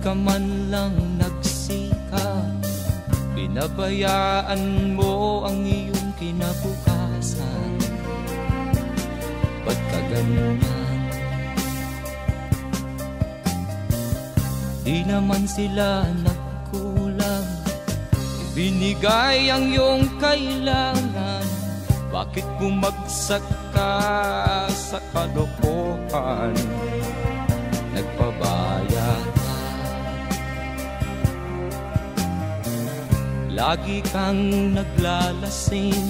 ka man lang nagsikap, pinabayaan mo ang iyong kinabukasan. Ba't ka ganyan? Di naman sila nagkulang, ibinigay ang iyong kailangan. Bakit bumagsak ka sa kalokohan? Nagpabaya ka, lagi kang naglalasing,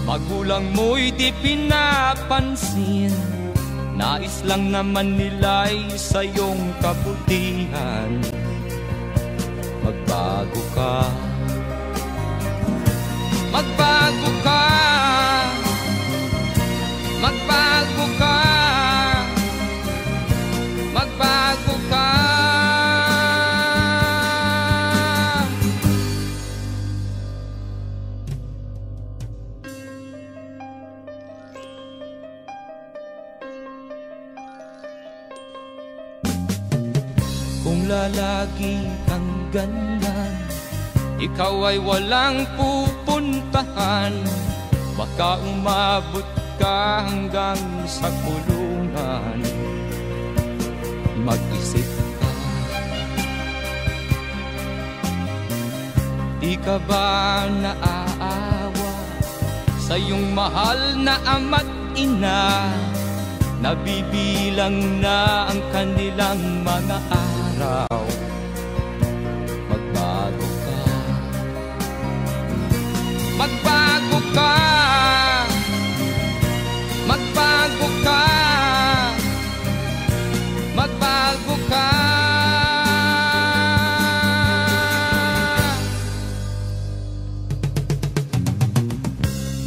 magulang mo'y di pinapansin. Nais lang naman nila'y sa iyong kabutihan. Magbago ka, magbago ka, magbago ka, magbago ka. Kung lalagi kang ganyan, ikaw ay walang pupuntahan. Baka umabot ka hanggang sa kulungan. Mag-isip ka, di ka ba naaawa sa iyong mahal na ama't ina? Nabibilang na ang kanilang mga araw. Magbago ka, magbago ka, magbago ka, magbago ka.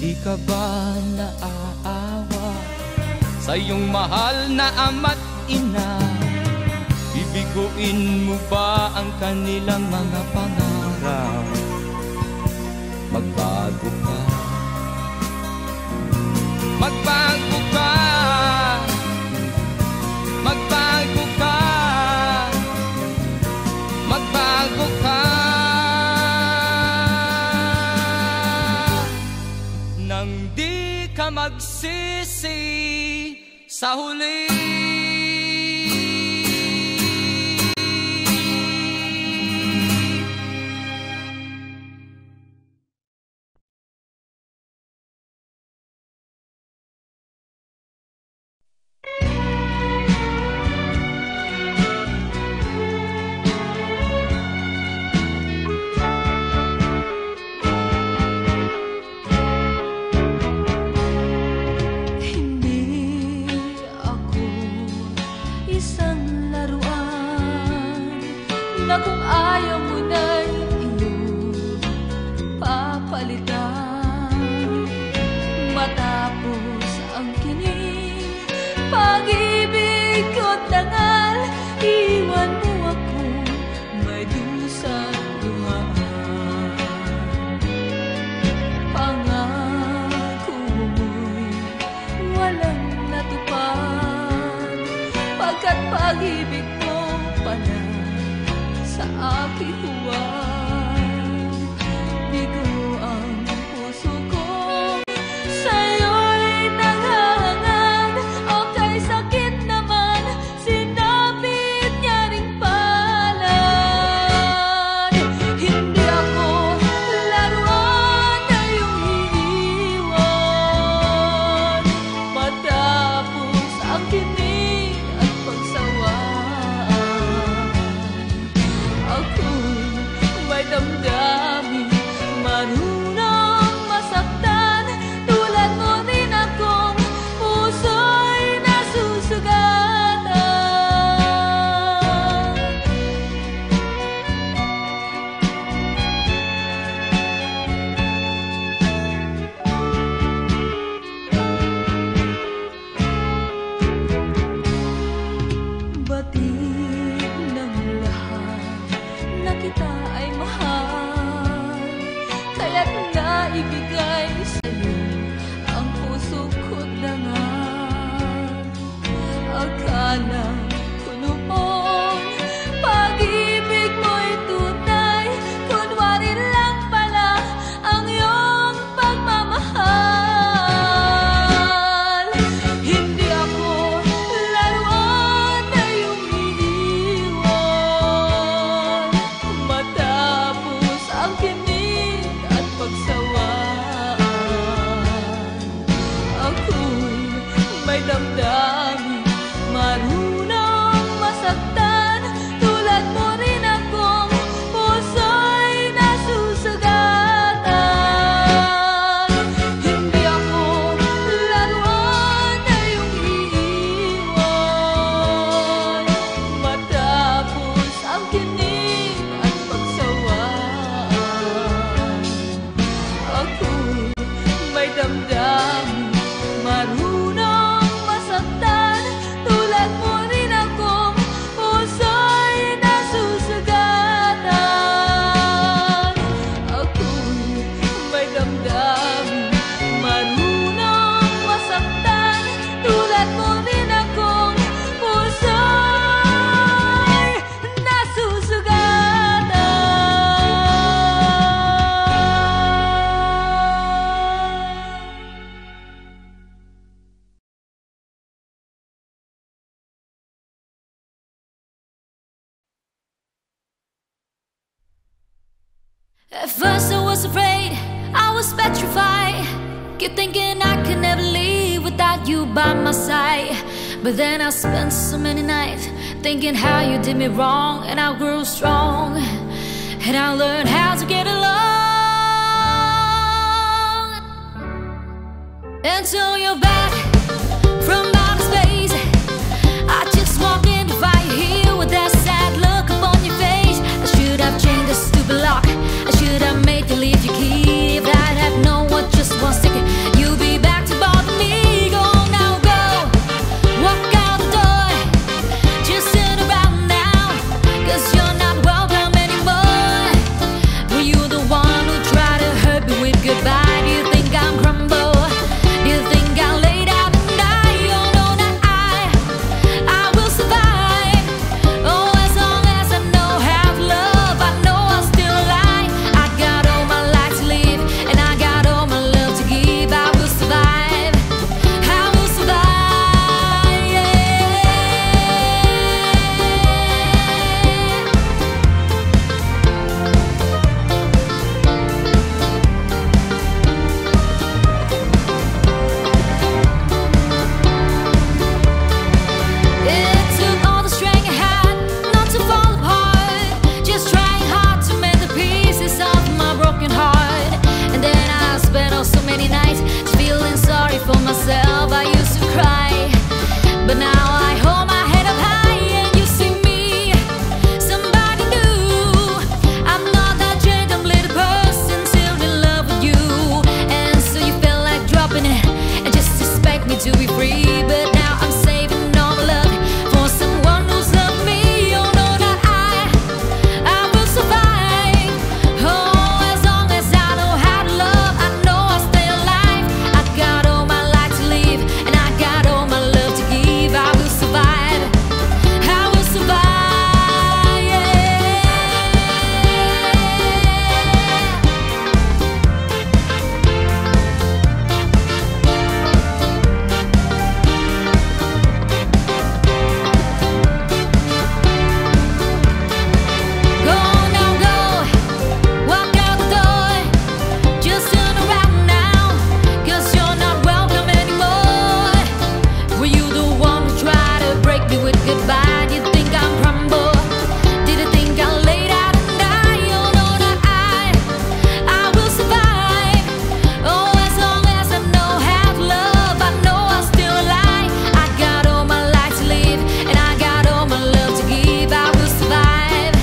Di ka ba naaawa sa iyong mahal na ama't ina? Bibiguin mo ba ang kanilang mga pangarap? Magbago ka, magbago ka, magbago ka, magbago ka. Nang di ka magsisi sa huli. Pag-ibig mo pa na sa aking huwag, bigo ang puso ko sa'yo'y naghahangad. O kay sakit naman, sinapit niya ring palad. Hindi ako laruan na iyong iiwan, matapos ang kinig at pagsawaan. Ako'y may damdamin, marunong masaktan. Tulad mo din akong puso'y nasusugatan. Batid ng lahat na kita ay mahal. At first I was afraid, I was petrified. Keep thinking I could never leave without you by my side. But then I spent so many nights thinking how you did me wrong. And I grew strong, and I learned how to get along. Until you're back from outer space, I just walk in to find you here with that sad look upon your face. I should have changed the stupid lock, I should have made you leave your key. If I'd have known what just one second you'll be back to bother me. Go now, go, walk out the door, just sit around now, 'cause you're not welcome anymore. Were you the one who tried to hurt me with goodbye? Do you think I'm crumble? Do you think I'll lay down and die? Oh no, not I will survive. Oh, as long as I know how to love, I know I'll still lie. I got all my life to live, and I got all my love to give. I will survive, I will survive, yeah. It took all the strength I had not to fall apart, just trying hard to mend the pieces of my broken heart. And then I spent oh so many nights feeling sorry for myself. I used to cry, but now I hold my head up high and you see me, somebody new. I'm not that gentle little person still in love with you. And so you felt like dropping it and just expect me to be free. But now I'm saving all my love for someone who's loved me. Oh no, not I will survive. Oh, as long as I know how to love, I know I'll stay alive. I got all my life to live, and I got all my love to give. I will survive, I will survive, yeah. Go now, go, walk out the door, just turn around now, 'cause you're not welcome anymore. Were you the one who tried to break me with goodbye? Did you think I'm crumble? Did you think I'll lay down and die? Oh no, not I will survive. Oh, as long as I know how to love, I know I'll still lie. I got all my life to live, and I got all my love to give. I will survive,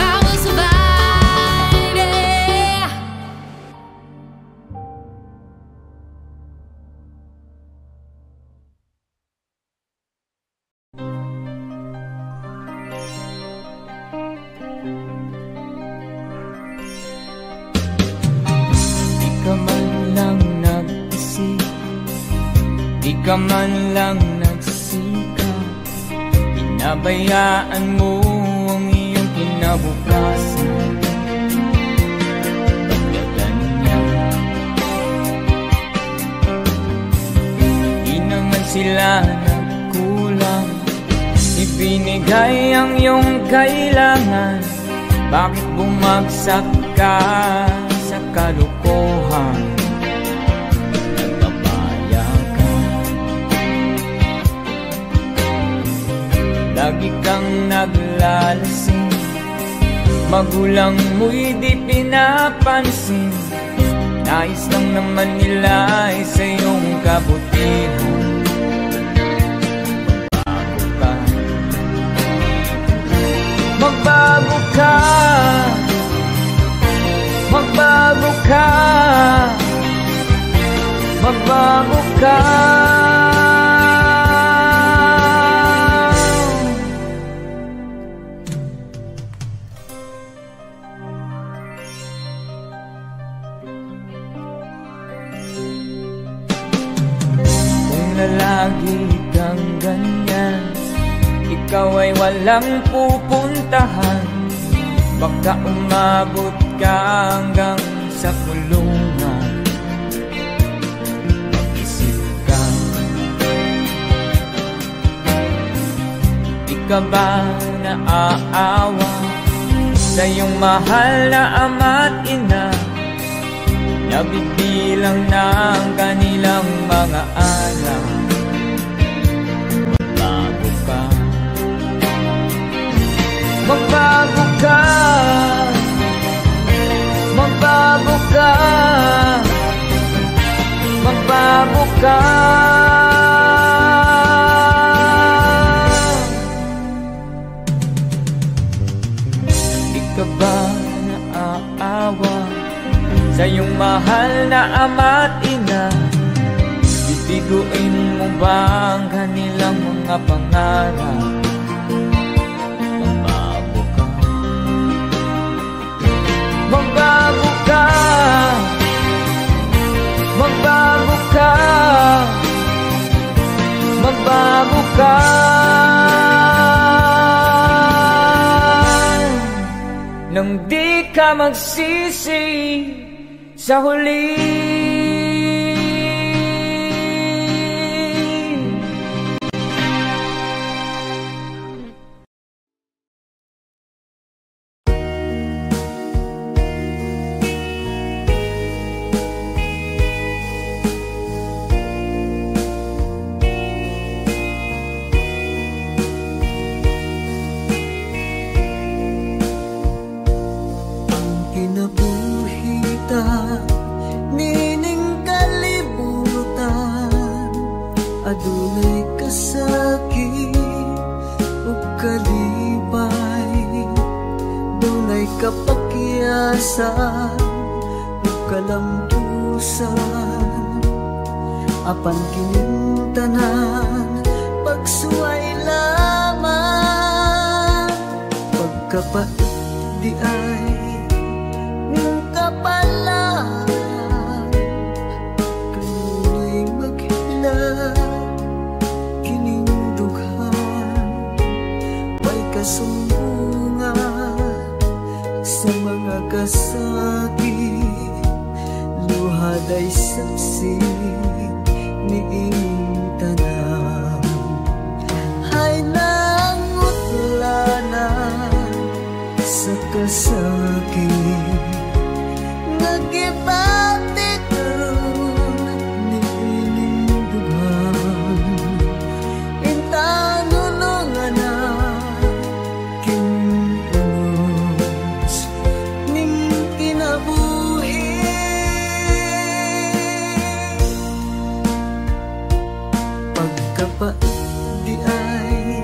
I will survive, yeah. Di ka man lang nag-isip, di ka man lang nagsika. Pinabayaan mo ang iyong kinabukasan. Pagkaganyan, di naman sila nagkulang. Ibinigay ang iyong kailangan. Bakit bumagsak ka sa kalokohan? Nagpapaya ka, lagi kang naglalasing. Magulang mo'y di pinapansin. Nais lang naman nila ay sa iyong kabutihan. Magbago ka, magbago ka, magbago ka. Kung lalagi kang ganyan, ikaw ay walang pupuntahan. Baka umabot ka hanggang sa kulungan. Mag-isip ka, di ka ba naaawa sa iyong mahal na ama't ina, nabibilang na ang kanilang mga anak. Magbago ka, magbago ka, magbago ka, magbago ka. Di ka ba naaawa sa iyong mahal na ama't ina? Bibiguin mo ba ang kanilang mga pangarap? Magbago ka, magbago ka, magbago ka, magbago ka. Nang di ka magsisi sa huli. Adunay kasakit o kalibay, dunay kapakyasan o kalampusan, apan kining tanan pagsuway lamang, pagkapait di ay ng kapalan, kanunay maghilak kasumbungan sa mga kasakit, luhad ay saksi ni inyong tanan. Hay nangutlanan sa kasakit, nagibati karon ni inyong dugan, intanunungan na kapait di ay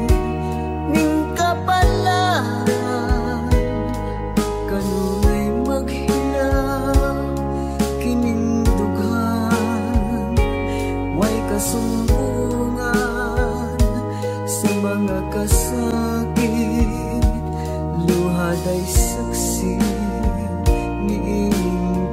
ning kapalan, kanunay maghilaw kining dughan, way kasumbungan sa mga kasakit, luhad ay saksi ni inyong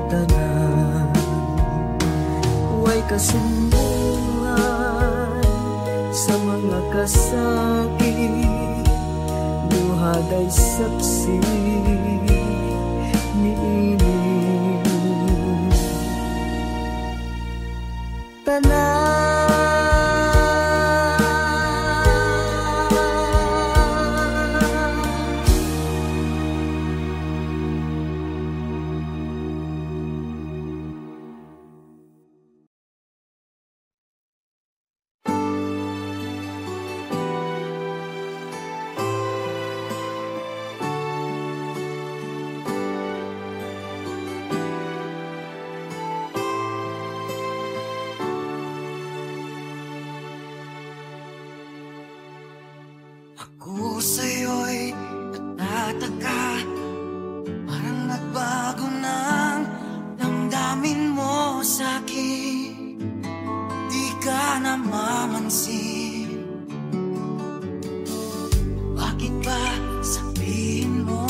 tanan. Hay kasumbungan sa mga kasakit, luhad ay saksi ni inyong tanan. Ako sa'yo'y natataka, parang nagbago ng damdamin mo sa'kin. Di ka namamansin. Bakit ba sabihin mo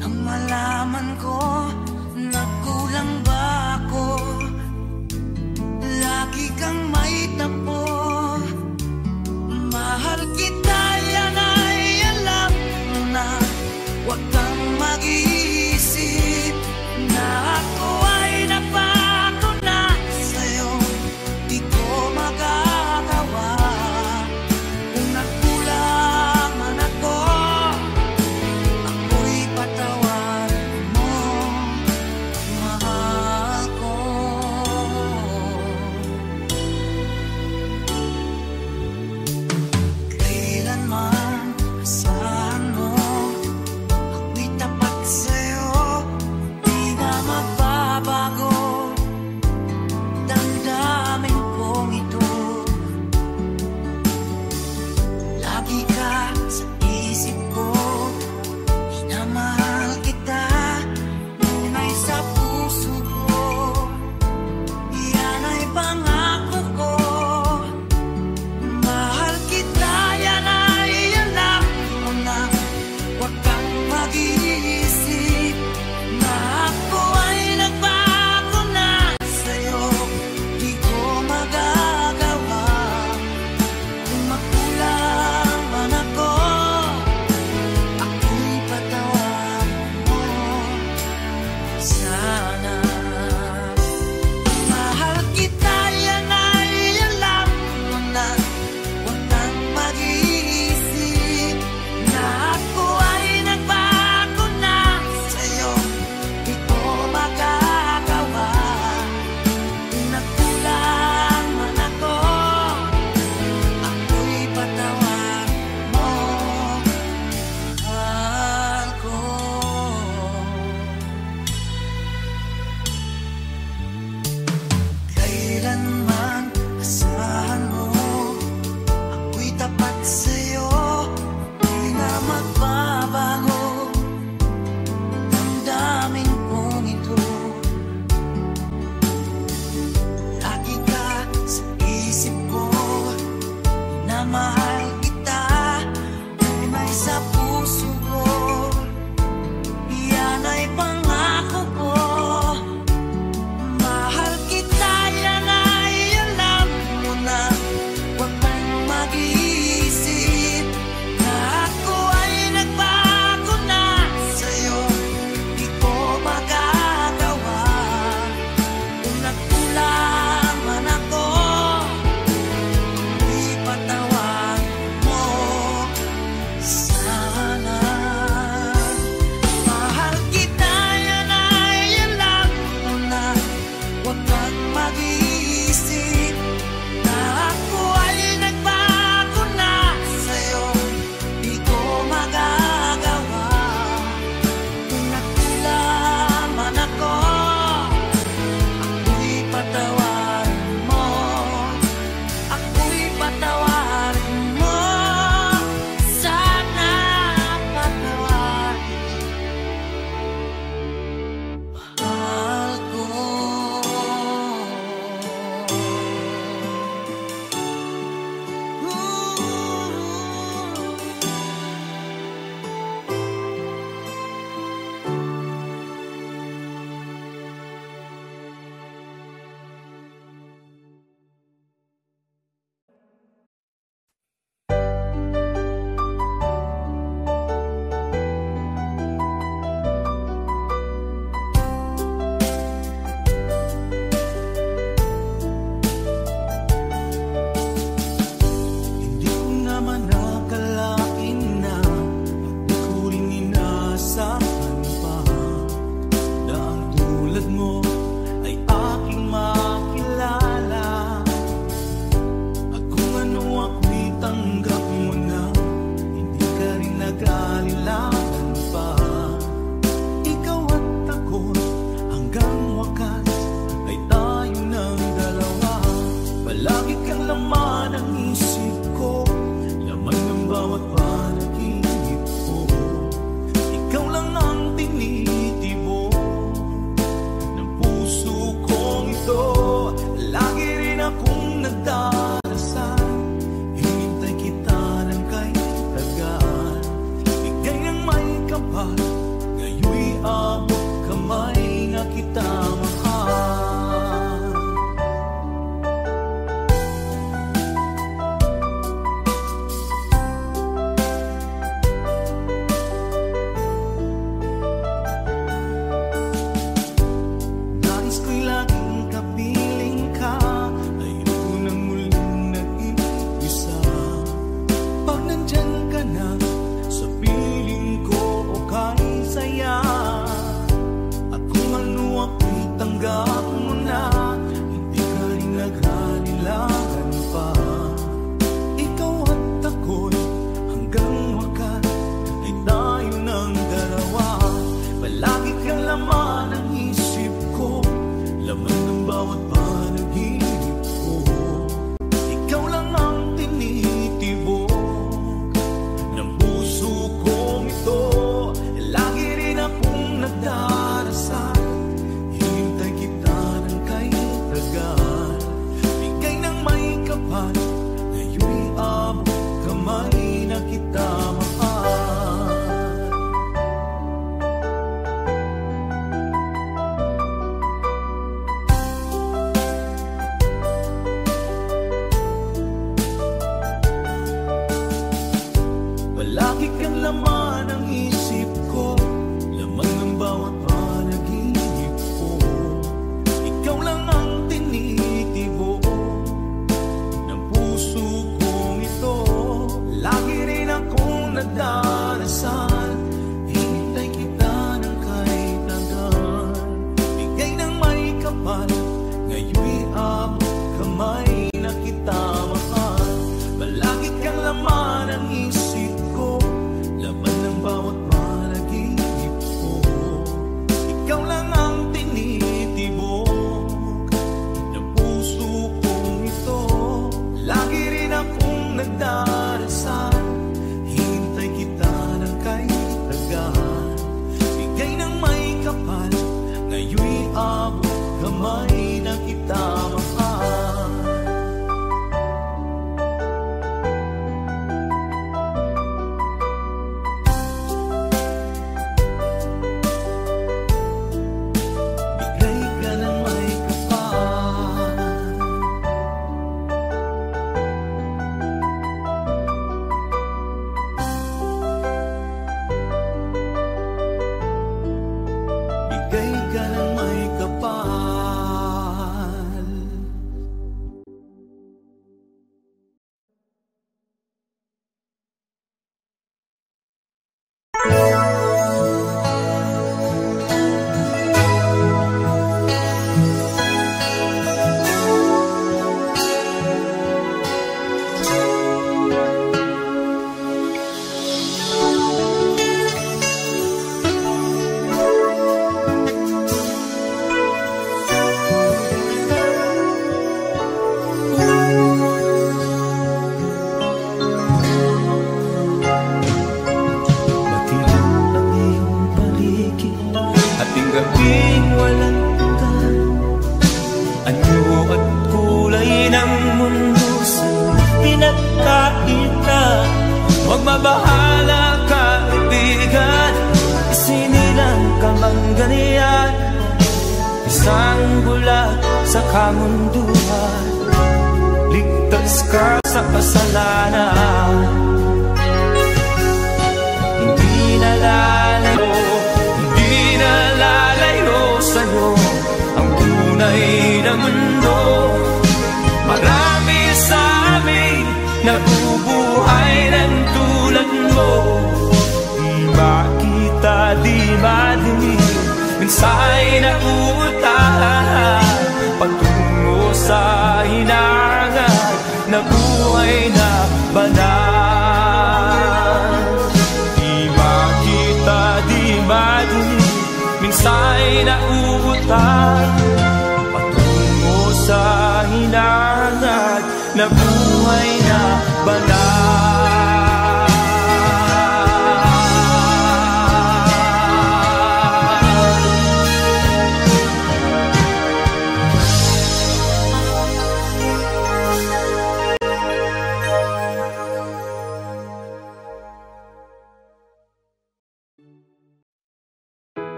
nang malaman ko nagkulang ba ako? Lagi kang may tapo. Mahal kita, yan ay alam mo na. Huwag kang mag-iisip na ako ay napako na sa'yo. Di ko magagawa. Kung nagkulang man ako, ako'y patawarin mo, mahal ko. Kailanman asahan mo, ako'y tapat sa'yo, di na magbabago. Damdamin kong ito, lagi ka sa isip ko. Minamahal kita, tunay sa puso ko. Yan ay pangako ko. Mahal kita, yan ay alam mo na. Huwag kang mag-iisip na ako ay nagbago na sa'yo. Di ko magagawa. Kung magkulang man ako, ako'y patawarin mo sana. Mahal kita, yan ay alam mo na. Huwag kang mag-iisip na ako ay nagbago na sa'yo. Di ko magagawa. Kung nagkulang man ako, ako'y patawarin mo, mahal ko. Kailanman asahan mo, ako'y tapat sa'yo, di na magbabago. Damdamin kong ito, lagi ka sa isip ko. Minamahal kita, tunay sa puso ko. Yan ay pangako ko. Mahal kita, yan ay alam mo na. Huwag kang mag-iisip na ako ay nagbago na sa'yo. Di ko magagawa. Kung nagkulang man ako, ako'y patawarin mo sana. Mahal kita, yan ay alam mo na. Huwag kang mag-iisip na ako ay nagbago na sa'yo. Di ko magagawa. Kung nagkulang man ako, ako'y patawarin mo. Ako'y patawarin mo sana. Patawarin, mahal ko.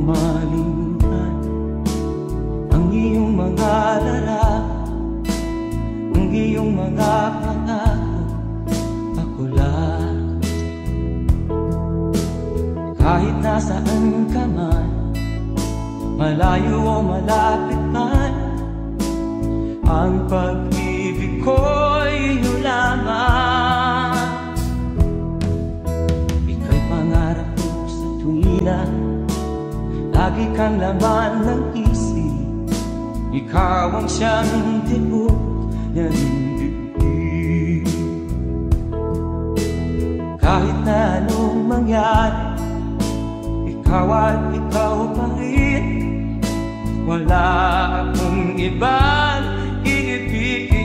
malimutan ang iyong mga lalaki, ang iyong mga pangako. Ako lang, kahit nasaan ka man, malayo o malapit man, ang pag-ibig ko'y iyo lamang. Ika'y pangarap ko sa tuwina, lagi kang laman ng isip. Ikaw ang siyang tibok ng dibdib. Kahit na anong mangyari, ikaw at ikaw pa rin. Wala akong ibang iibigin.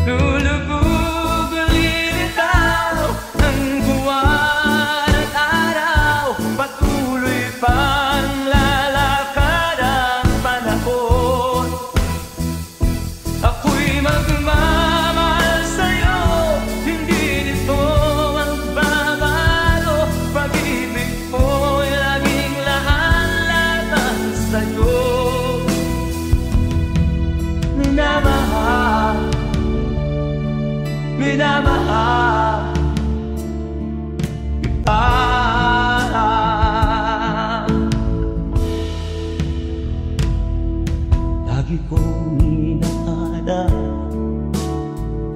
Lulubog lilitaw ang buwan at araw, patuloy pang lalakad ang panahon. Ako'y magmamahal sa'yo, hindi nito magbabago. Pag-ibig ko'y laging laan-laban sa'yo. Minamahal, minamahal kita. Lagi kong inaada,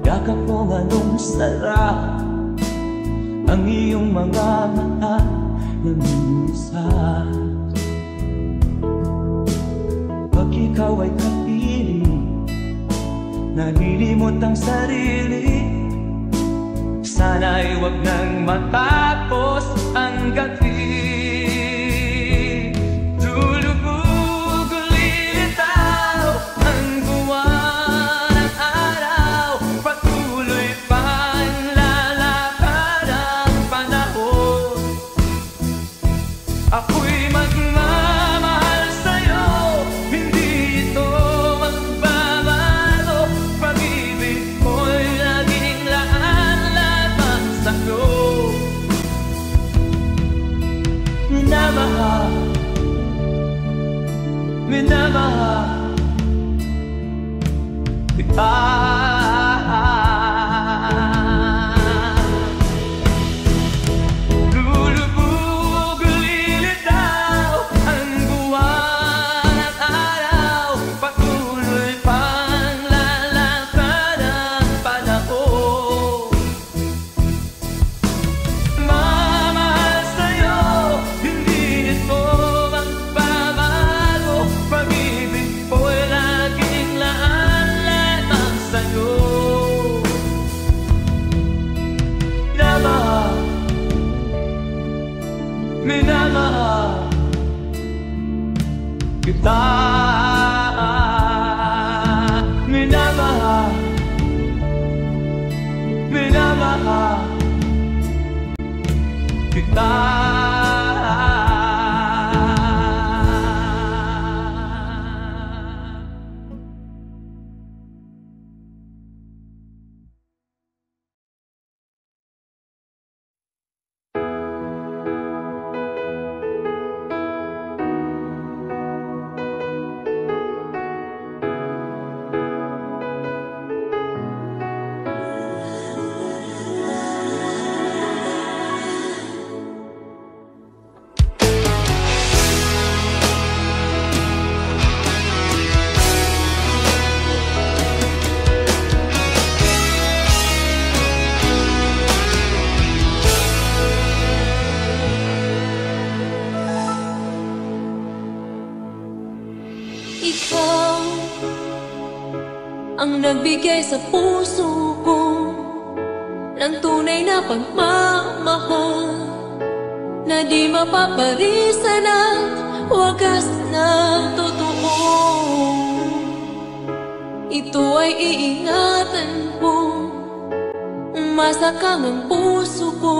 yakap mo anong sarap, ang iyong mga mata na minsan. Pag ikaw ay kapiling, nalilimot ang sarili. Sana'y wag nang matapos ang gabi. Lulubog lilitaw ang buwan at araw, patuloy pang lalakad ang panahon. Ako'y magmamahal sa'yo, hindi ito magbabago. Pag-ibig ko'y laging laan-laban sa'yo. Minamahal, minamahal kita. Lulubog lilitaw ang buwan at araw, patuloy pang lalakad ang panahon. Mamahal sa'yo, hindi ito magbabago. Pag-ibig ko'y laging laan-laban sa'yo. Minamahal, minamahal kita. Minamahal, minamahal kita. Ikaw ang nagbigay sa puso ko ng tunay na pagmamahal, na di mapaparisan at wagas na totoo. Ito ay iingatan ko, umasa kang ang puso ko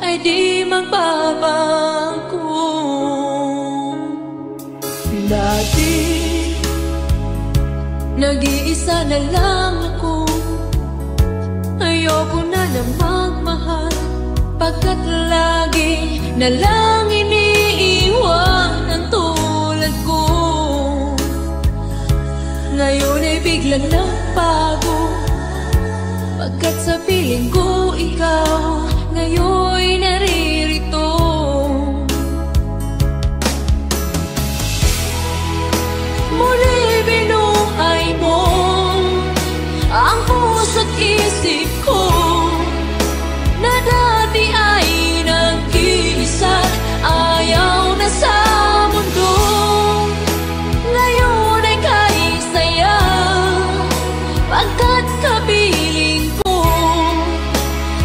ay di magbabago. Lagi nag-iisa na lang ako, ayoko na na magmahal, pagkat lagi na lang Ngayon ay biglang nagbago, pagkat sa piling ko ikaw ngayon'y naririto. Muli binuhay mo ang puso't isip ko, na dati ay nag-iisa, ayaw na sa mundo. Ngayon ay kay saya, pagkat kapiling ko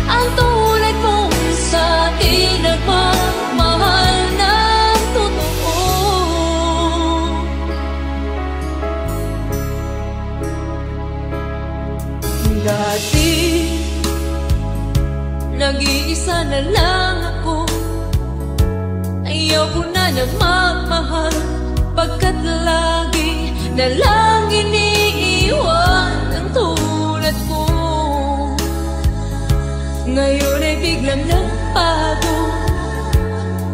ang tulad mong sa akin nagmamahal ng totoo. Dati nag-iisa na lang ako, ayaw ko na magmahal, pagkat lagi na lang iniiwan ang tulad ko. Ngayon ay biglang nagbago,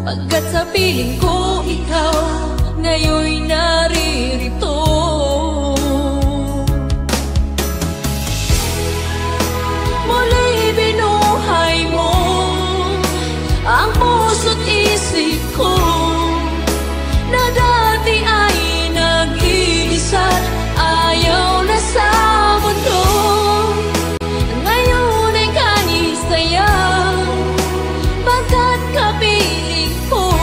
pagkat sa piling ko ikaw ngayon'y naririto. Muli binuhay mo ang puso't isip ko, na dati ay nag-iisa, ayaw na sa mundo. Ngayon ay kanisaya, pagkat kapiling ko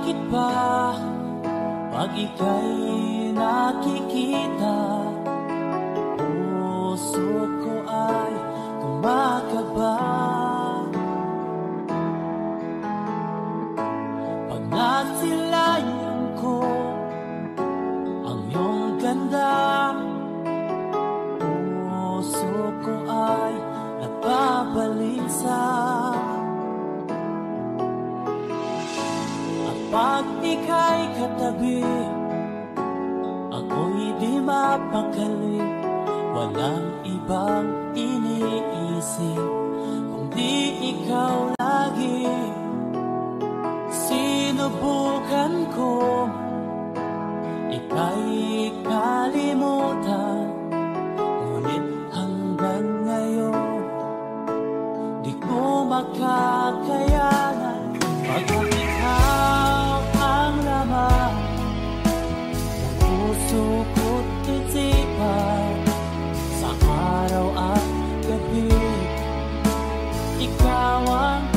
Bakit ba pag ika'y nakikita, puso ko ay kumakaba? Pag nasilayan ko ang iyong ganda, puso ko ay nagbabalisa. Pag ika'y katabi, ako'y di mapakali. Walang ibang iniisip kundi ikaw lagi. Sinubukan ko ika'y kalimutan, ngunit hanggang ngayon di ko makakayanan. Pag ikaw ang laman ng puso ko't isipan, sa araw at gabi ikaw ang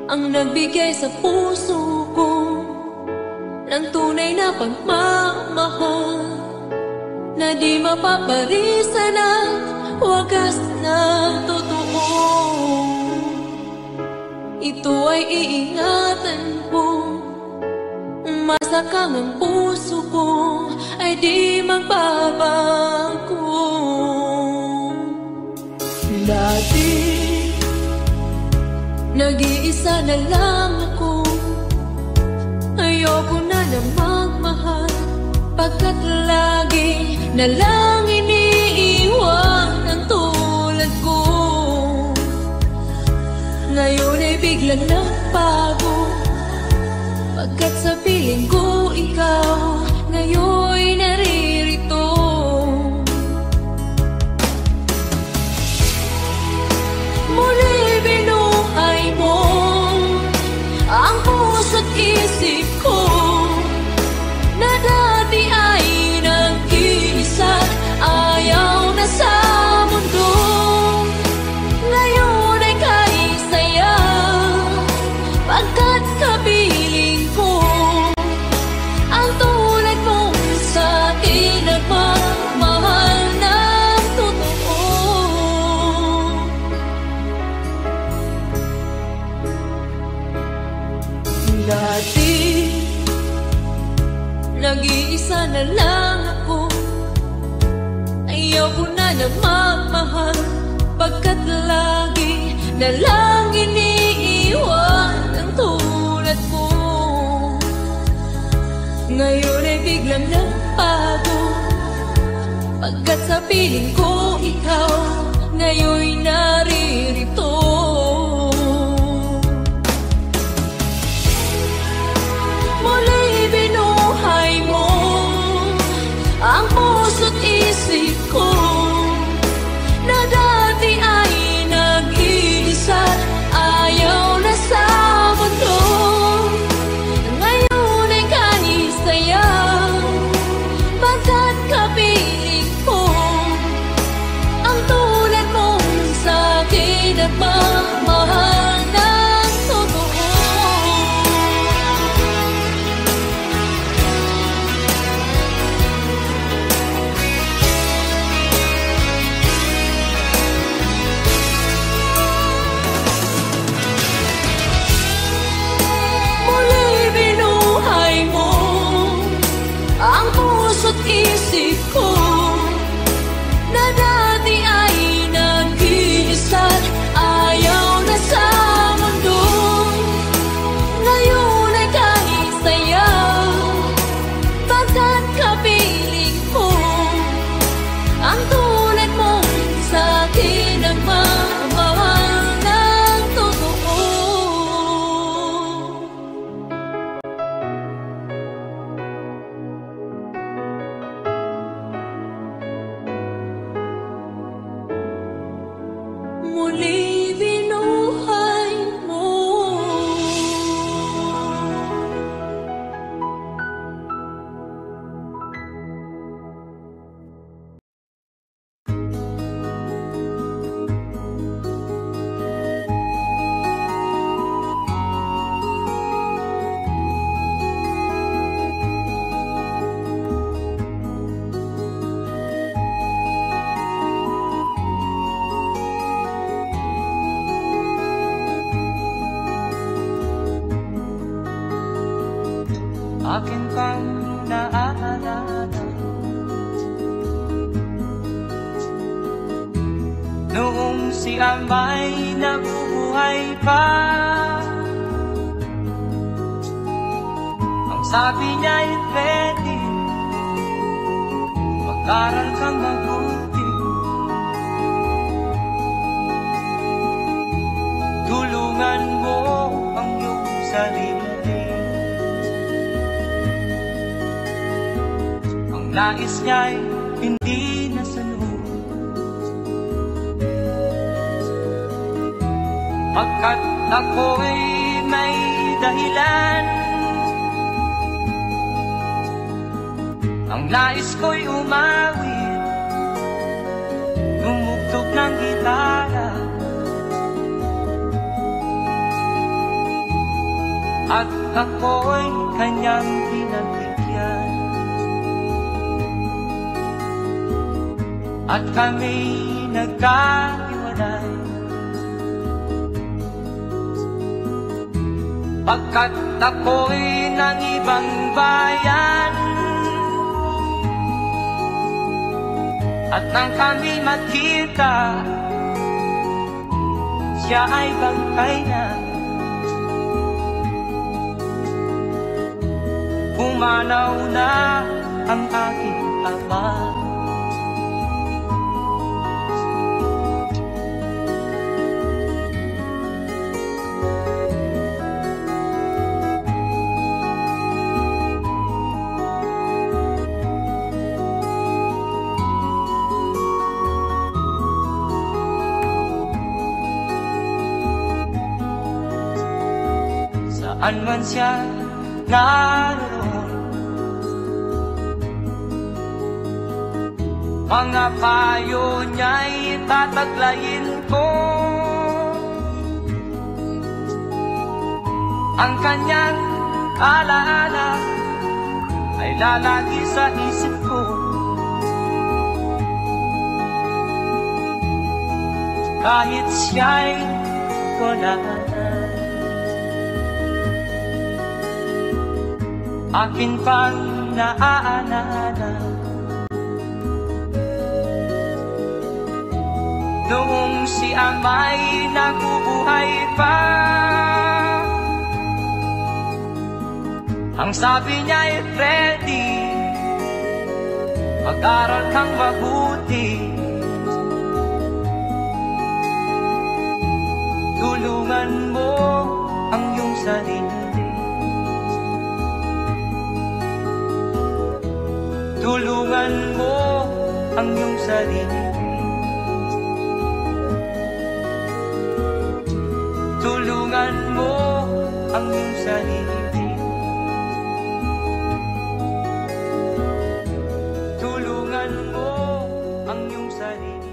ang nagbigay sa puso ko ng tunay na pagmamahal na di mapaparisan at wagas na totoo. Ito ay iingatan ko, masakang ang puso ko ay di magbabago. Dati nag-iisa na lang ako, ayoko na na magmahal, pagkat lagi na lang iniiwan ang tulad ko. Ngayon ay biglang nagbago, pagkat sa piling ko ikaw ngayon'y naririto. Muli binuhay mo ang puso't isip ko na dati ay nag-iisa, ayaw na sa mundo. Ngayon ay kahit saya, pagkat kapiling ko ang tulad mong sa'kin nagmamahal ng totoo. Dati nag-iisa na lang ako, ayaw ko na magmahal, pagkat lagi na lang iniiwan ang tulad ko. Ngayon ay biglang nagbago, pagkat sa piling ko ikaw ngayon'y naririto. Muli binuhay mo ang puso't isip ko na dati ay nag-iisa, ayaw na sa mundo. Ngayon ay kahit saya, pagkat kapiling ko ang tulad mong sa'kin nagmamahal ng totoo. Ang puso't isip ko na dati ay nag-iisa, ayaw na sa mundo. Ngayon ay kahit saya, pagkat kapiling ko ang tulad mong sa'kin nagmamahal ng totoo. Muli binuhay mo. Akin kang naaalala noong si Amay nabubuhay pa. Ang sabi niya'y pwede mag-aral kang mabuti, tulungan mo ang iyong sarili. Nais niya'y hindi nasunod, pagkat ako'y may dahilan. Ang nais ko'y umawit, tumugtog ng gitara, at ako'y kanyang pinagbigyan. At kami nagkahiwalay, pagkat ako'y ng ibang bayan. At nang kami magkita, siya ay bangkay na. Pumanaw na ang aking ama. Saan man siya naroon, mga payo niya'y tataglayin ko. Ang kanyang alaala ay lalagi sa isip ko. Kahit siya'y wala na, akin pang naaalala noong si ama'y nabubuhay pa. Ang sabi niya'y Freddy, mag-aral kang mabuti, tulungan mo ang iyong sarili. Tulungan mo ang iyong sarili. Tulungan mo ang iyong sarili. Tulungan mo ang iyong sarili.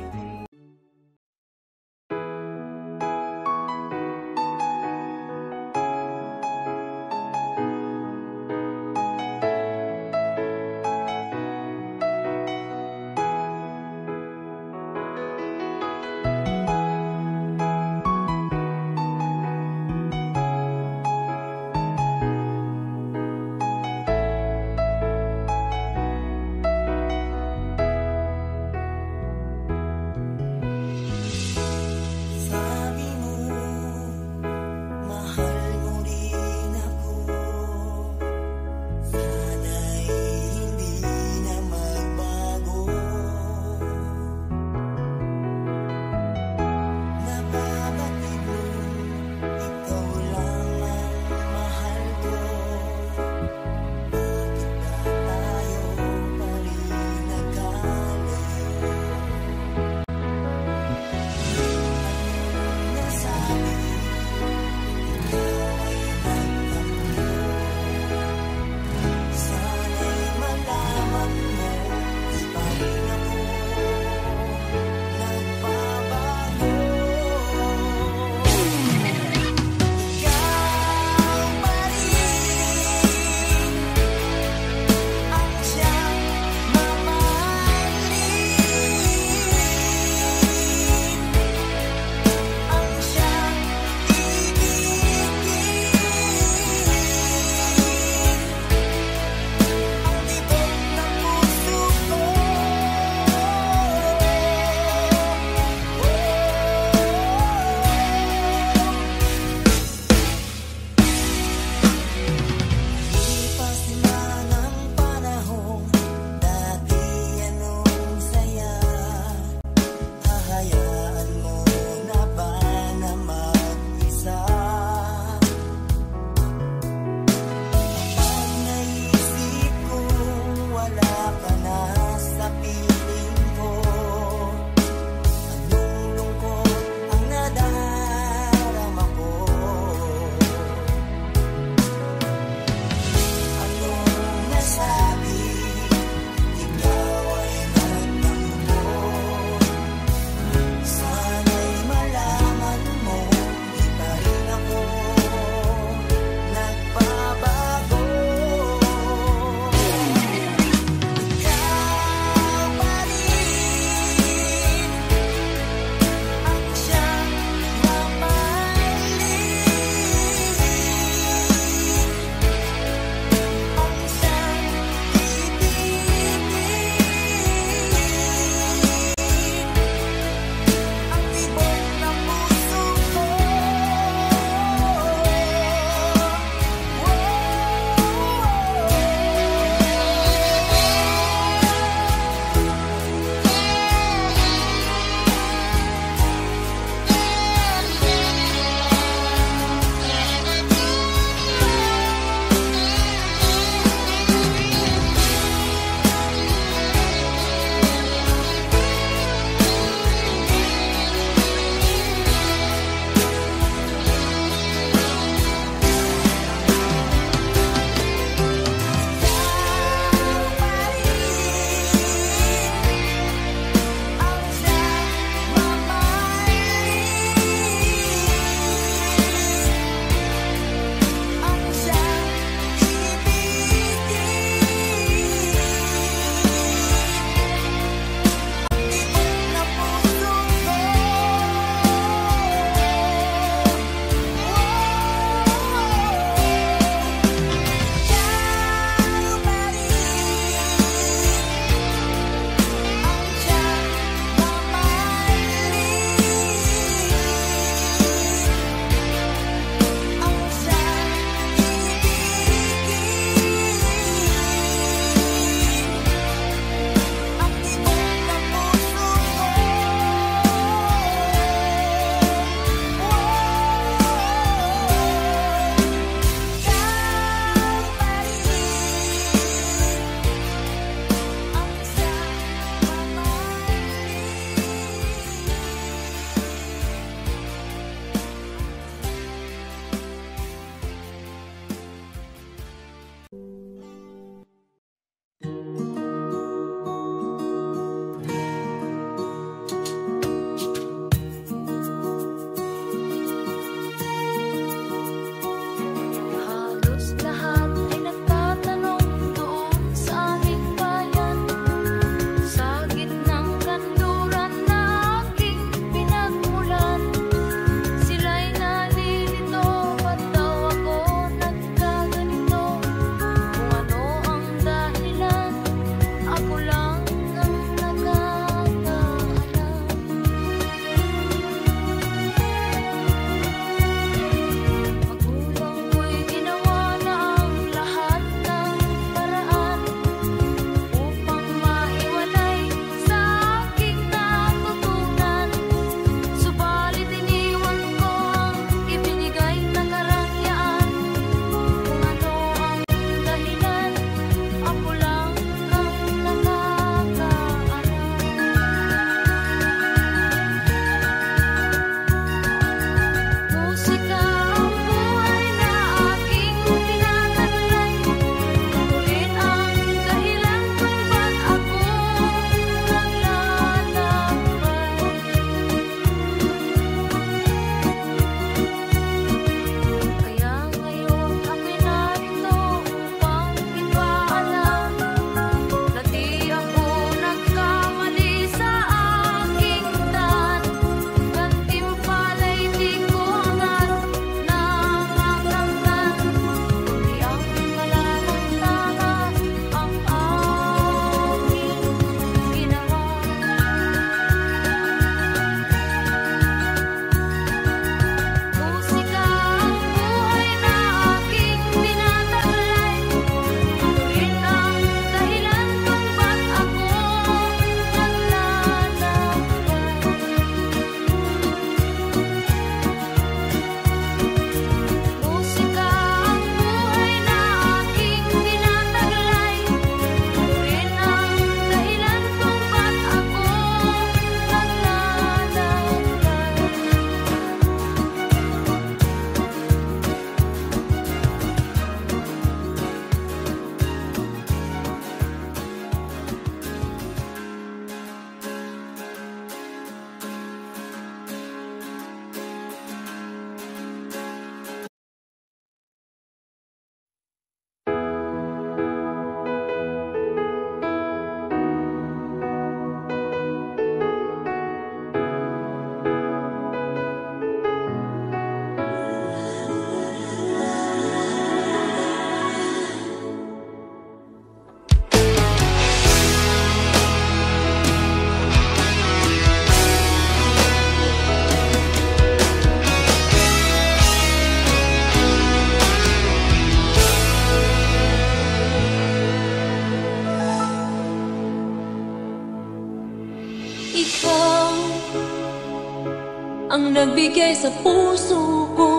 nagbigay sa puso ko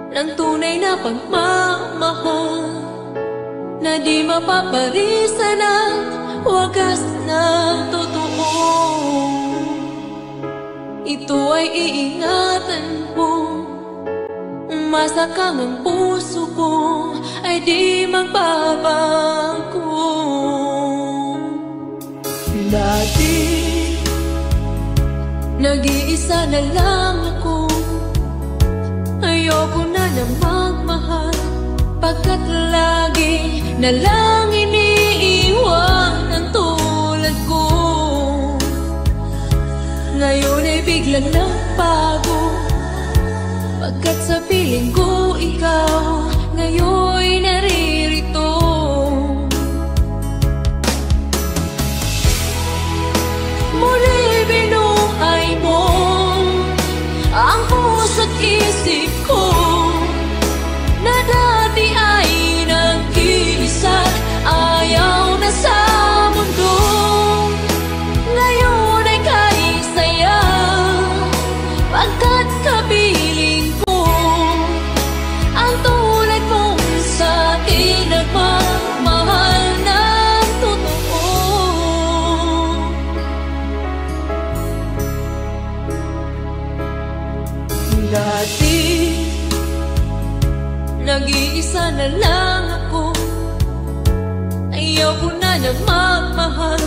ng tunay na pagmamahal na di mapaparisan at wagas na totoo. Ito ay iingatan ko, masakang ang puso ko ay di magbabago. Dati nag-iisa na lang ako, ayoko na magmahal, pagkat lagi na lang iniiwan ang tulad ko. Ngayon ay biglang nagbago, pagkat sa piling ko ikaw ngayon naririto. Muli binuhay mo ang puso't isip ko na dati ay nag-iisa, ayaw na sa mundo. Ngayon ay kahit saya, pagkat kapiling ko ang tulad mong sa akin nagmamahal ng totoo. Dati nag-iisa na lang ako, ayaw ko na magmahal,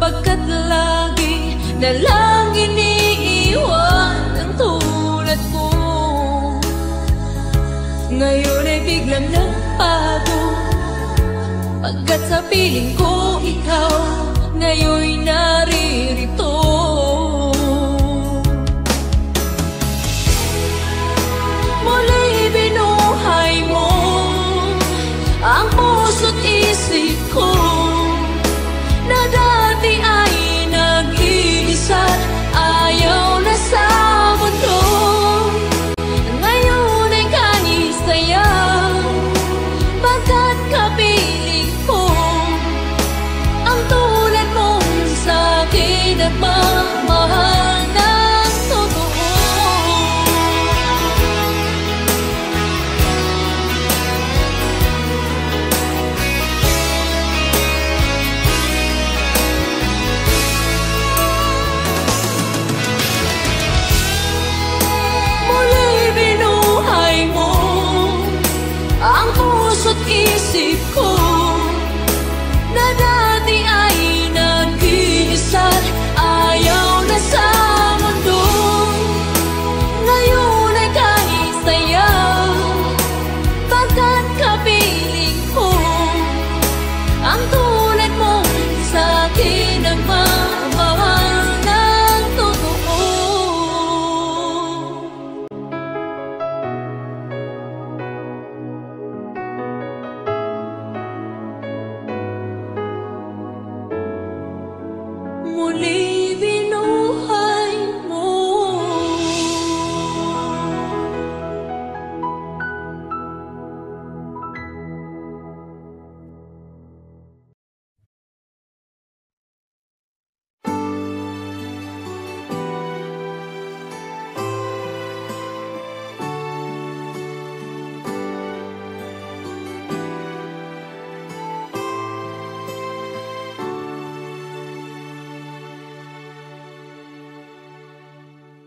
pagkat lagi na lang iniiwan ang tulad ko. Ngayon ay biglang nagbago, pagkat sa piling ko ikaw ngayon naririto. Muli binuhay mo ang puso't isip ko na dati ay nag-iisa, ayaw na sa mundo. Ngayon ay kahit saya, pagkat kapiling ko ang tulad mong sa akin nagmamahal ng totoo. Ang puso't isip ko na dati ay nag-iisa, ayaw na sa mundo. Ngayon ay kahit saya, pagkat kapiling ko ang tulad mong sa akin nagmamahal ng totoo. Muli binuhay mo.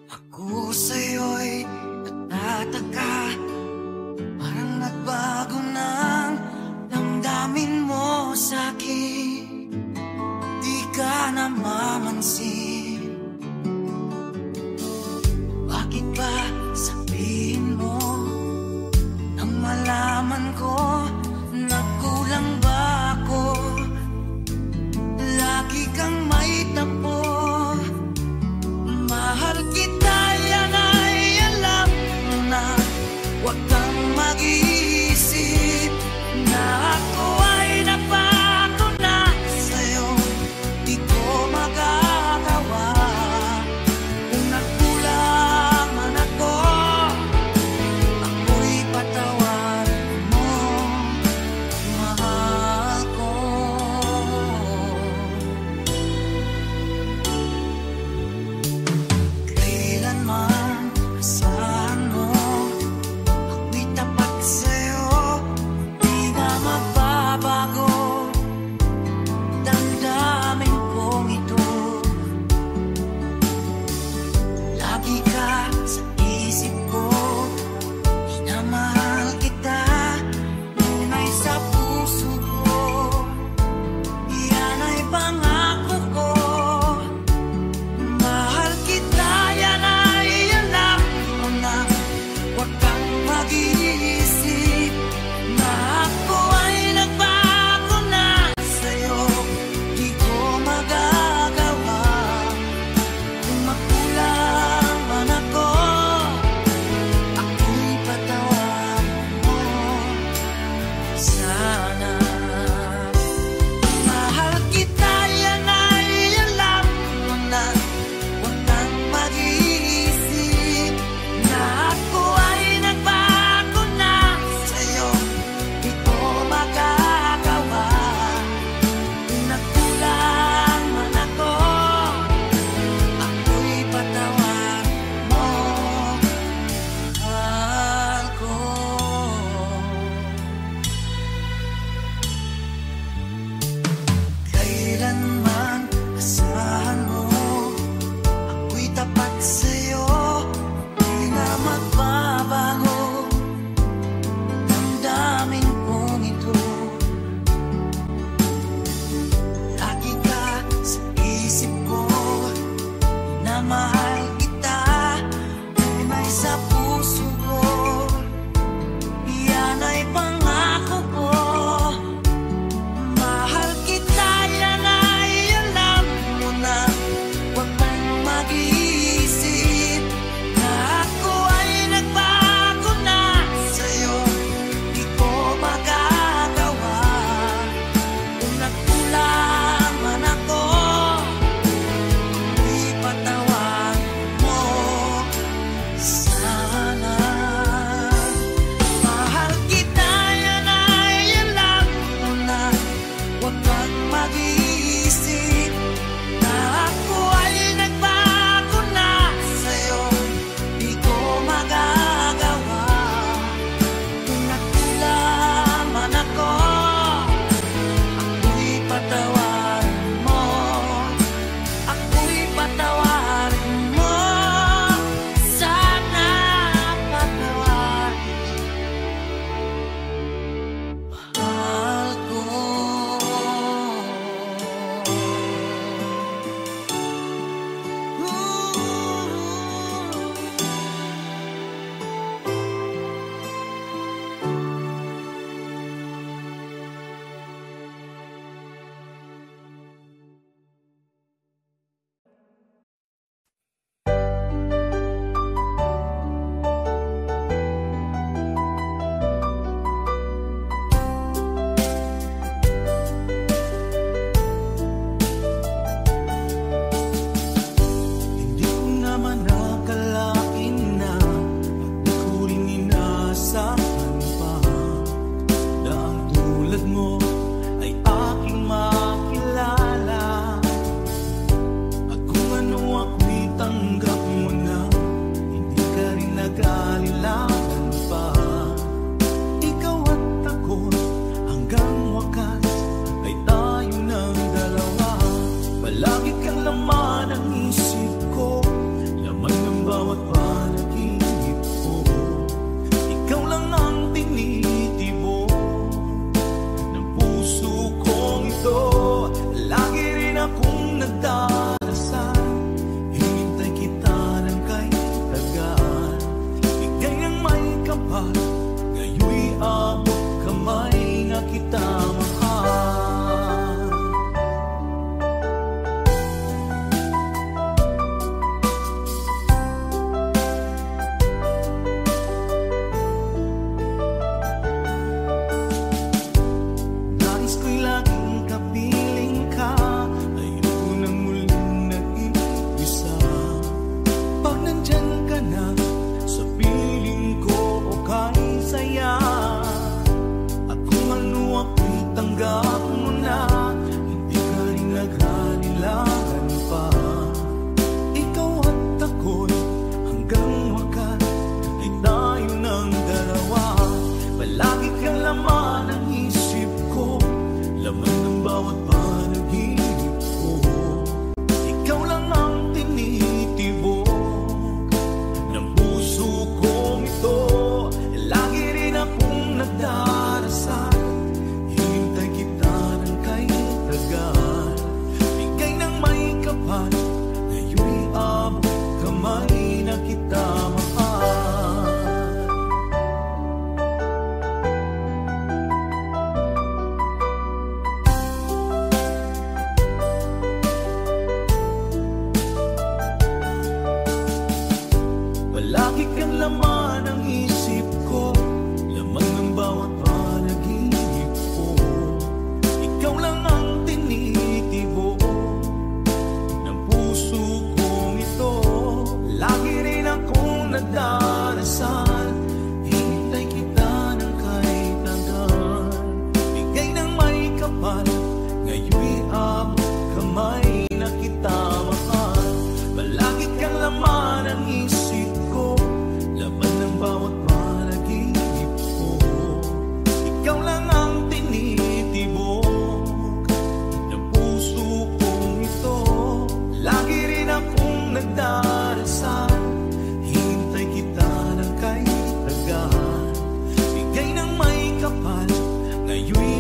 Ako sa'yo'y natataka, parang nagbago ng damdamin mo sa'kin. Di ka namamansin, bakit ba sabihin mo nang malaman ko nagkulang ba ako? Lagi kang may tapo, mahal kita, yan ay alam mo na. Huwag kang mag-iisip na ako ay napako na sa'yo. Di ko magagawa kung nagkulang man ako, ako'y patawarin mo, mahal.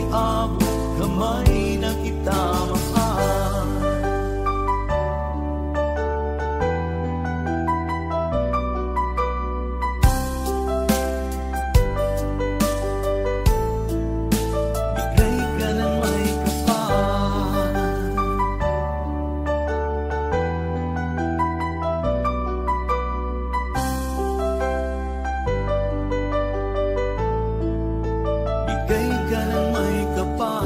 abot kamay na kita mahal. Bigay ka ng may kapal. Bigay ka ng may kapal.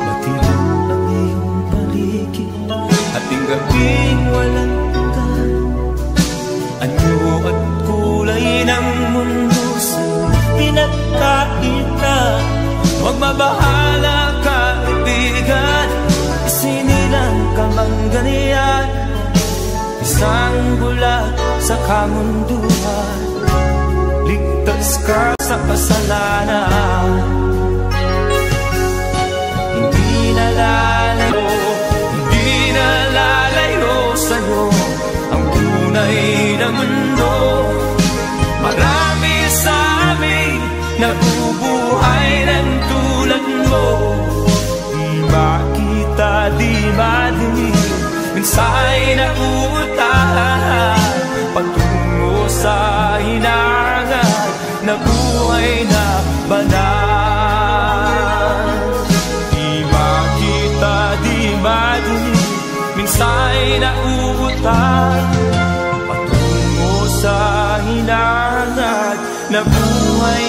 Matilang ang iyong paligid, ating gabing walang hanggan. Anyo at kulay ng mundo sa pinagkakita. Huwag mabahala kaibigan, isinilang ka mang ganyan. Isang bulag sa kamunduhan, ligtas ka sa kasalanan. Hindi nalalayo sa'yo ang tunay na mundo. Marami sa amin nabubuhay ng tulad mo. Di makita, di madinig, minsa'y nauutahan patungo sa hinangan na buhay na banal. Di makita, di madinig, minsa'y nauutahan patungo sa hinangan na buhay